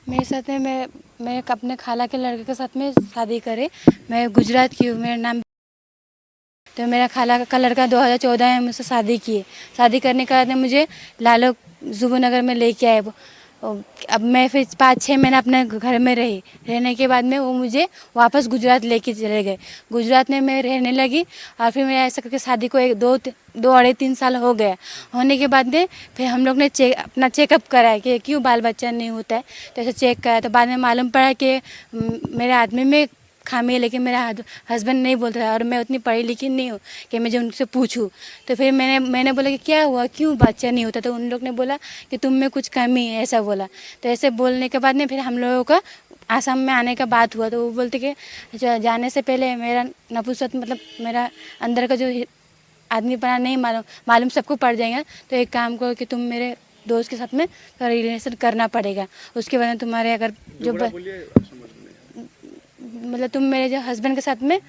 मेरे साथ में मैं अपने खाला के लड़के के साथ में शादी करे। मैं गुजरात की हूँ, मेरा नाम। तो मेरा खाला का लड़का 2014 में मुझसे शादी किए। शादी करने के बाद में मुझे लालो जुबनगर में लेके आए वो। अब मैं फिर 5-6 महीने अपने घर में रही। रहने के बाद में वो मुझे वापस गुजरात लेके चले गए। गुजरात में मैं रहने लगी और फिर मेरा ऐसा करके शादी को 2-3 साल हो गया। होने के बाद में फिर हम लोग ने अपना चेकअप कराया कि क्यों बाल बच्चा नहीं होता है। तो ऐसे चेक कराया तो बाद में मालूम पड़ा कि मेरे आदमी में खामी है, लेकिन मेरा हस्बैंड नहीं बोलता था और मैं उतनी पढ़ी लिखी नहीं हूँ कि मैं जो उनसे पूछूं। तो फिर मैंने बोला कि क्या हुआ, क्यों बच्चा नहीं होता। तो उन लोग ने बोला कि तुम में कुछ कमी है, ऐसा बोला। तो ऐसे बोलने के बाद में फिर हम लोगों का आसाम में आने का बात हुआ। तो वो बोलते कि जाने से पहले मेरा नपुंसक मतलब मेरा अंदर का जो आदमी पना नहीं मालूम सबको पड़ जाएगा। तो एक काम करो कि तुम मेरे दोस्त के साथ में रिलेशन करना पड़ेगा। उसके बाद में तुम्हारे अगर जो मतलब तुम मेरे जो हस्बैंड के साथ में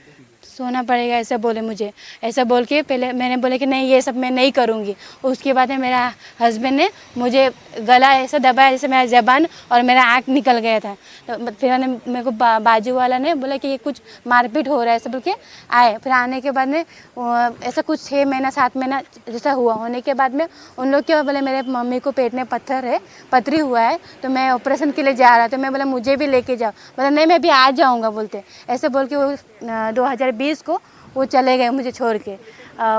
सोना पड़ेगा, ऐसा बोले मुझे। ऐसा बोल के पहले मैंने बोला कि नहीं ये सब मैं नहीं करूँगी। उसके बाद में मेरा हस्बैंड ने मुझे गला ऐसा दबाया जैसे मेरा ज़बान और मेरा आँख निकल गया था। तो फिर मेरे को बाजू वाला ने बोला कि ये कुछ मारपीट हो रहा है, ऐसा बोल के आए। फिर आने के बाद में ऐसा कुछ 6 महीना 7 महीना जैसा हुआ। होने के बाद में उन लोग क्या बोले, मेरे मम्मी को पेट में पथरी हुआ है तो मैं ऑपरेशन के लिए जा रहा। तो मैं बोला मुझे भी लेके जाओ। बोला नहीं मैं भी आ जाऊँगा बोलते। ऐसे बोल के वो 2020 को वो चले गए मुझे छोड़ के।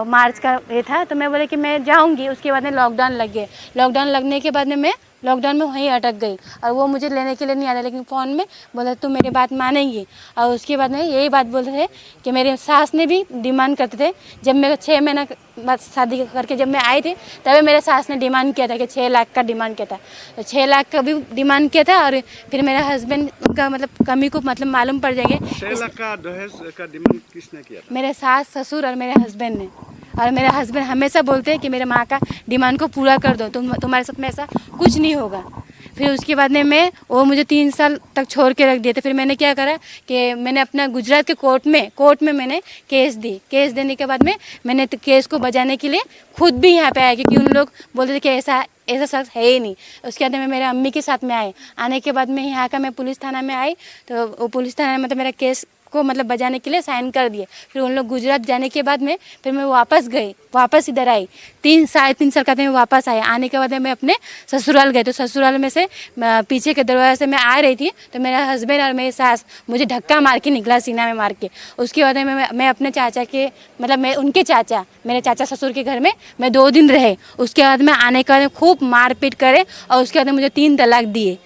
मार्च का ये था। तो मैं बोले कि मैं जाऊंगी। उसके बाद में लॉकडाउन लग गया। लॉकडाउन लगने के बाद में मैं लॉकडाउन में वहीं अटक गई और वो मुझे लेने के लिए नहीं आया, लेकिन फ़ोन में बोला तुम मेरी बात मानेंगी। और उसके बाद में यही बात बोलते थे कि मेरे सास ने भी डिमांड करते थे। जब मैं 6 महीना बाद शादी करके जब मैं आई थी तभी मेरे सास ने डिमांड किया था कि 6 लाख का डिमांड किया था। तो 6 लाख का भी डिमांड किया था। और फिर मेरा हस्बैंड का मतलब कमी को मतलब मालूम पड़ जाएंगे। 6 लाख का दहेज का डिमांड किसने किया था? मेरे सास ससुर और मेरे हस्बैंड ने। और मेरे हस्बैंड हमेशा बोलते हैं कि मेरे माँ का डिमांड को पूरा कर दो, तुम्हारे साथ में ऐसा कुछ नहीं होगा। फिर उसके बाद में वो मुझे 3 साल तक छोड़ के रख दिए। तो फिर मैंने क्या करा कि मैंने अपना गुजरात के कोर्ट में मैंने केस दी। केस देने के बाद में मैंने तो केस को बजाने के लिए खुद भी यहाँ पे आया, क्योंकि उन लोग बोलते थे कि ऐसा शख्स है ही नहीं। उसके बाद में मेरे अम्मी के साथ में आए। आने के बाद में यहाँ का मैं पुलिस थाना में आई। तो वो पुलिस थाना में मतलब मेरा केस को मतलब बजाने के लिए साइन कर दिए। फिर उन लोग गुजरात जाने के बाद में फिर मैं वापस गई, वापस इधर आई। 3-3.5 साल का मैं वापस आई। आने के बाद में मैं अपने ससुराल गई। तो ससुराल में से पीछे के दरवाजे से मैं आ रही थी तो मेरा हस्बैंड और मेरी सास मुझे धक्का मार के निकला, सीना में मार के। उसके बाद में मैं अपने चाचा के मतलब मैं उनके चाचा मेरे चाचा ससुर के घर में मैं 2 दिन रहे। उसके बाद में आने के बाद खूब मारपीट करे और उसके बाद में मुझे 3 तलाक दिए।